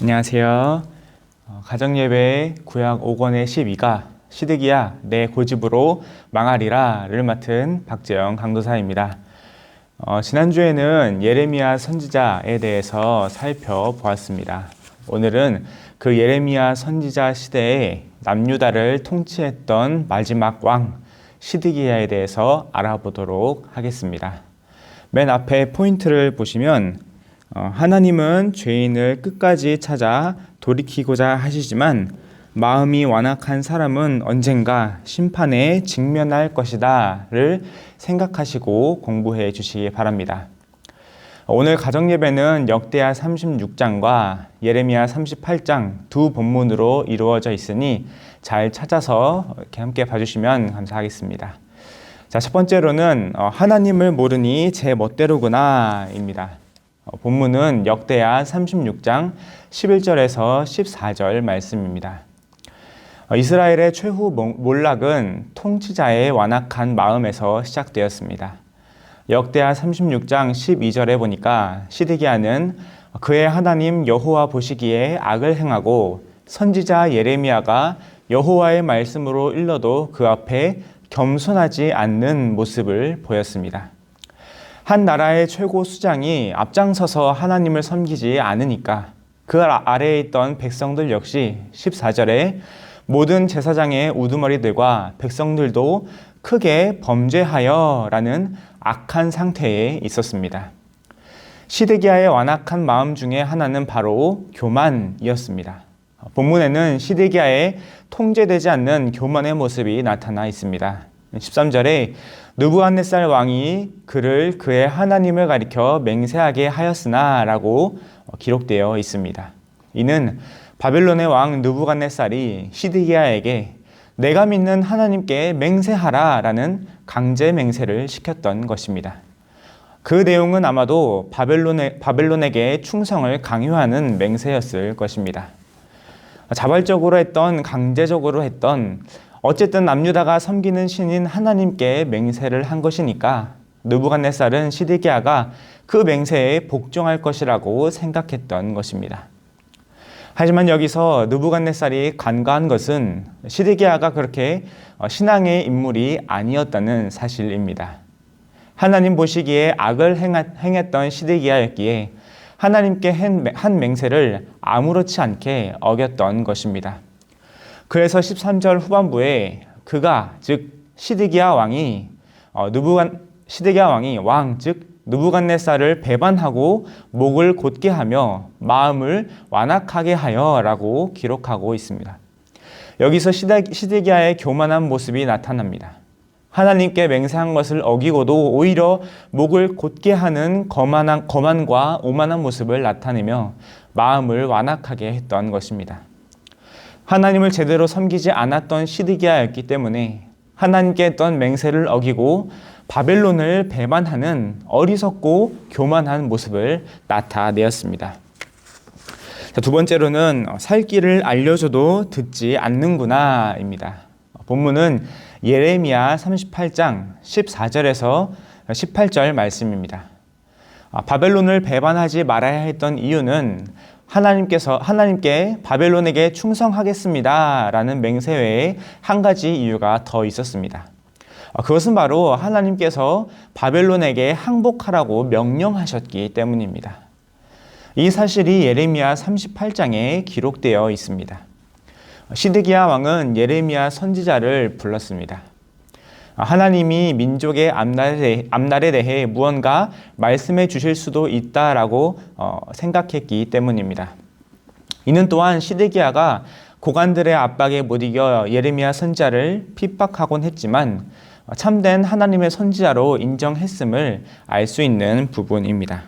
안녕하세요. 가정예배 구약 5권의 12가 시드기야 내 고집으로 망하리라를 맡은 박재영 강도사입니다. 지난주에는 예레미야 선지자에 대해서 살펴보았습니다. 오늘은 그 예레미야 선지자 시대에 남유다를 통치했던 마지막 왕 시드기야에 대해서 알아보도록 하겠습니다. 맨 앞에 포인트를 보시면 하나님은 죄인을 끝까지 찾아 돌이키고자 하시지만 마음이 완악한 사람은 언젠가 심판에 직면할 것이다를 생각하시고 공부해 주시기 바랍니다. 오늘 가정예배는 역대하 36장과 예레미야 38장 두 본문으로 이루어져 있으니 잘 찾아서 이렇게 함께 봐주시면 감사하겠습니다. 자, 첫 번째로는 하나님을 모르니 제 멋대로구나 입니다. 본문은 역대하 36장 11절에서 14절 말씀입니다. 이스라엘의 최후 몰락은 통치자의 완악한 마음에서 시작되었습니다. 역대하 36장 12절에 보니까 시드기야는 그의 하나님 여호와 보시기에 악을 행하고 선지자 예레미야가 여호와의 말씀으로 일러도 그 앞에 겸손하지 않는 모습을 보였습니다. 한 나라의 최고 수장이 앞장서서 하나님을 섬기지 않으니까 그 아래에 있던 백성들 역시 14절에 모든 제사장의 우두머리들과 백성들도 크게 범죄하여 라는 악한 상태에 있었습니다. 시드기야의 완악한 마음 중에 하나는 바로 교만이었습니다. 본문에는 시드기야의 통제되지 않는 교만의 모습이 나타나 있습니다. 13절에 느부갓네살 왕이 그를 그의 하나님을 가리켜 맹세하게 하였으나 라고 기록되어 있습니다. 이는 바벨론의 왕 느부갓네살이 시드기야에게 내가 믿는 하나님께 맹세하라 라는 강제 맹세를 시켰던 것입니다. 그 내용은 아마도 바벨론에게 충성을 강요하는 맹세였을 것입니다. 자발적으로 했던 강제적으로 했던 어쨌든 남유다가 섬기는 신인 하나님께 맹세를 한 것이니까 느부갓네살은 시드기야가 그 맹세에 복종할 것이라고 생각했던 것입니다. 하지만 여기서 느부갓네살이 간과한 것은 시드기야가 그렇게 신앙의 인물이 아니었다는 사실입니다. 하나님 보시기에 악을 행했던 시드기야였기에 하나님께 한 맹세를 아무렇지 않게 어겼던 것입니다. 그래서 13절 후반부에 그가 즉 시드기야 왕이 느부갓네살을 배반하고 목을 곧게 하며 마음을 완악하게 하여 라고 기록하고 있습니다. 여기서 시드기야의 교만한 모습이 나타납니다. 하나님께 맹세한 것을 어기고도 오히려 목을 곧게 하는 거만과 오만한 모습을 나타내며 마음을 완악하게 했던 것입니다. 하나님을 제대로 섬기지 않았던 시드기야였기 때문에 하나님께 했던 맹세를 어기고 바벨론을 배반하는 어리석고 교만한 모습을 나타내었습니다. 자, 두 번째로는 살 길을 알려줘도 듣지 않는구나 입니다. 본문은 예레미야 38장 14절에서 18절 말씀입니다. 바벨론을 배반하지 말아야 했던 이유는 하나님께 바벨론에게 충성하겠습니다 라는 맹세 외에 한 가지 이유가 더 있었습니다. 그것은 바로 하나님께서 바벨론에게 항복하라고 명령하셨기 때문입니다. 이 사실이 예레미야 38장에 기록되어 있습니다. 시드기야 왕은 예레미야 선지자를 불렀습니다. 하나님이 민족의 앞날에 대해 무언가 말씀해 주실 수도 있다라고 생각했기 때문입니다. 이는 또한 시드기야가 고관들의 압박에 못 이겨 예레미야 선지자를 핍박하곤 했지만 참된 하나님의 선지자로 인정했음을 알 수 있는 부분입니다.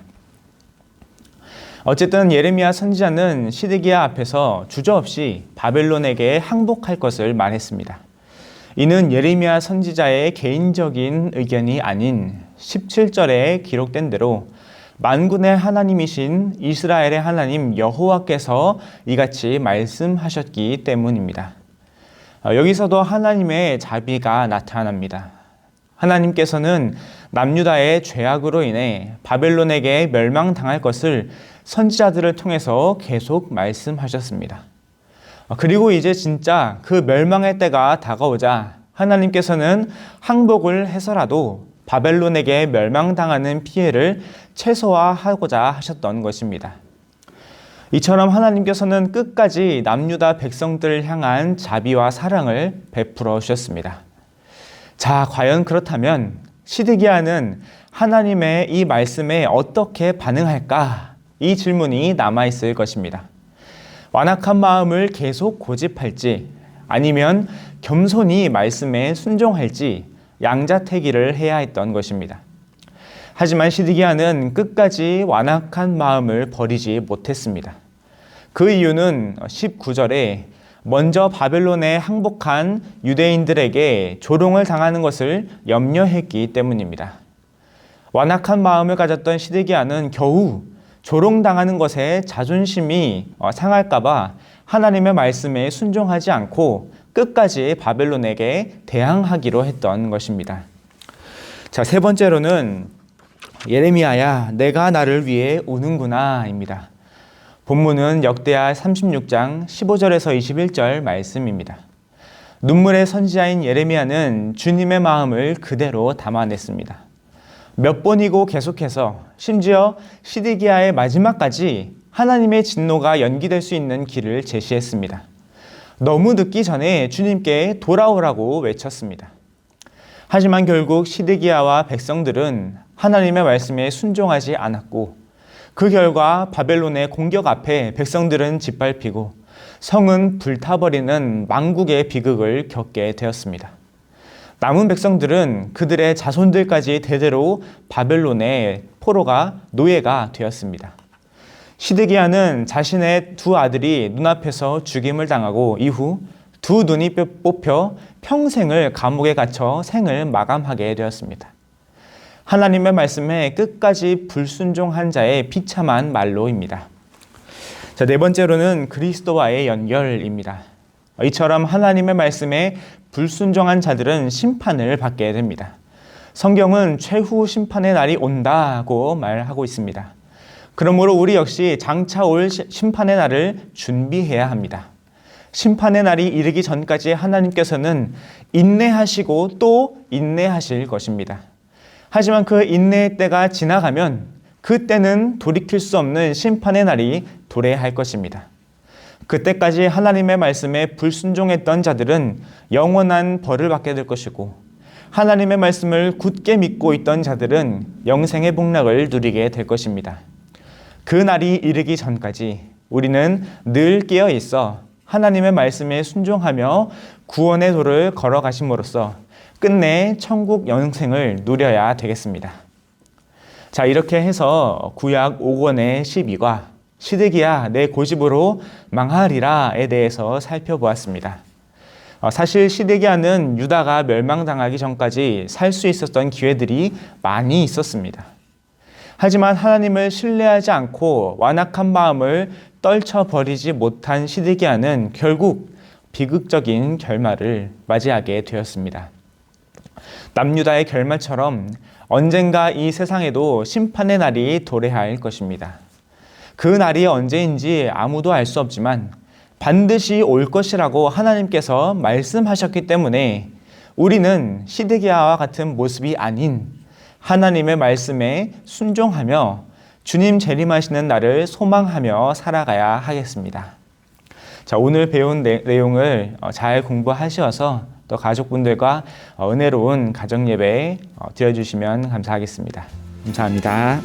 어쨌든 예레미야 선지자는 시드기야 앞에서 주저없이 바벨론에게 항복할 것을 말했습니다. 이는 예레미야 선지자의 개인적인 의견이 아닌 17절에 기록된 대로 만군의 하나님이신 이스라엘의 하나님 여호와께서 이같이 말씀하셨기 때문입니다. 여기서도 하나님의 자비가 나타납니다. 하나님께서는 남유다의 죄악으로 인해 바벨론에게 멸망당할 것을 선지자들을 통해서 계속 말씀하셨습니다. 그리고 이제 진짜 그 멸망의 때가 다가오자 하나님께서는 항복을 해서라도 바벨론에게 멸망당하는 피해를 최소화하고자 하셨던 것입니다. 이처럼 하나님께서는 끝까지 남유다 백성들을 향한 자비와 사랑을 베풀어 주셨습니다. 자, 과연 그렇다면 시드기야는 하나님의 이 말씀에 어떻게 반응할까? 이 질문이 남아있을 것입니다. 완악한 마음을 계속 고집할지 아니면 겸손히 말씀에 순종할지 양자택일을 해야 했던 것입니다. 하지만 시드기야는 끝까지 완악한 마음을 버리지 못했습니다. 그 이유는 19절에 먼저 바벨론에 항복한 유대인들에게 조롱을 당하는 것을 염려했기 때문입니다. 완악한 마음을 가졌던 시드기야는 겨우 조롱당하는 것에 자존심이 상할까봐 하나님의 말씀에 순종하지 않고 끝까지 바벨론에게 대항하기로 했던 것입니다. 자, 세 번째로는 예레미야야, 내가 나를 위해 우는구나 입니다. 본문은 역대하 36장 15절에서 21절 말씀입니다. 눈물의 선지자인 예레미야는 주님의 마음을 그대로 담아냈습니다. 몇 번이고 계속해서 심지어 시드기야의 마지막까지 하나님의 진노가 연기될 수 있는 길을 제시했습니다. 너무 늦기 전에 주님께 돌아오라고 외쳤습니다. 하지만 결국 시드기야와 백성들은 하나님의 말씀에 순종하지 않았고 그 결과 바벨론의 공격 앞에 백성들은 짓밟히고 성은 불타버리는 망국의 비극을 겪게 되었습니다. 남은 백성들은 그들의 자손들까지 대대로 바벨론의 포로가 노예가 되었습니다. 시드기야는 자신의 두 아들이 눈앞에서 죽임을 당하고 이후 두 눈이 뽑혀 평생을 감옥에 갇혀 생을 마감하게 되었습니다. 하나님의 말씀에 끝까지 불순종한 자의 비참한 말로입니다. 자, 네 번째로는 그리스도와의 연결입니다. 이처럼 하나님의 말씀에 불순종한 자들은 심판을 받게 됩니다. 성경은 최후 심판의 날이 온다고 말하고 있습니다. 그러므로 우리 역시 장차 올 심판의 날을 준비해야 합니다. 심판의 날이 이르기 전까지 하나님께서는 인내하시고 또 인내하실 것입니다. 하지만 그 인내의 때가 지나가면 그때는 돌이킬 수 없는 심판의 날이 도래할 것입니다. 그때까지 하나님의 말씀에 불순종했던 자들은 영원한 벌을 받게 될 것이고 하나님의 말씀을 굳게 믿고 있던 자들은 영생의 복락을 누리게 될 것입니다. 그 날이 이르기 전까지 우리는 늘 깨어 있어 하나님의 말씀에 순종하며 구원의 도를 걸어가심으로써 끝내 천국 영생을 누려야 되겠습니다. 자, 이렇게 해서 구약 5권의 12과 시드기야 내 고집으로 망하리라에 대해서 살펴보았습니다. 사실 시드기야는 유다가 멸망당하기 전까지 살 수 있었던 기회들이 많이 있었습니다. 하지만 하나님을 신뢰하지 않고 완악한 마음을 떨쳐버리지 못한 시드기야는 결국 비극적인 결말을 맞이하게 되었습니다. 남유다의 결말처럼 언젠가 이 세상에도 심판의 날이 도래할 것입니다. 그 날이 언제인지 아무도 알 수 없지만 반드시 올 것이라고 하나님께서 말씀하셨기 때문에 우리는 시드기야와 같은 모습이 아닌 하나님의 말씀에 순종하며 주님 재림하시는 날을 소망하며 살아가야 하겠습니다. 자, 오늘 배운 내용을 잘 공부하셔서 또 가족분들과 은혜로운 가정예배 드려주시면 감사하겠습니다. 감사합니다.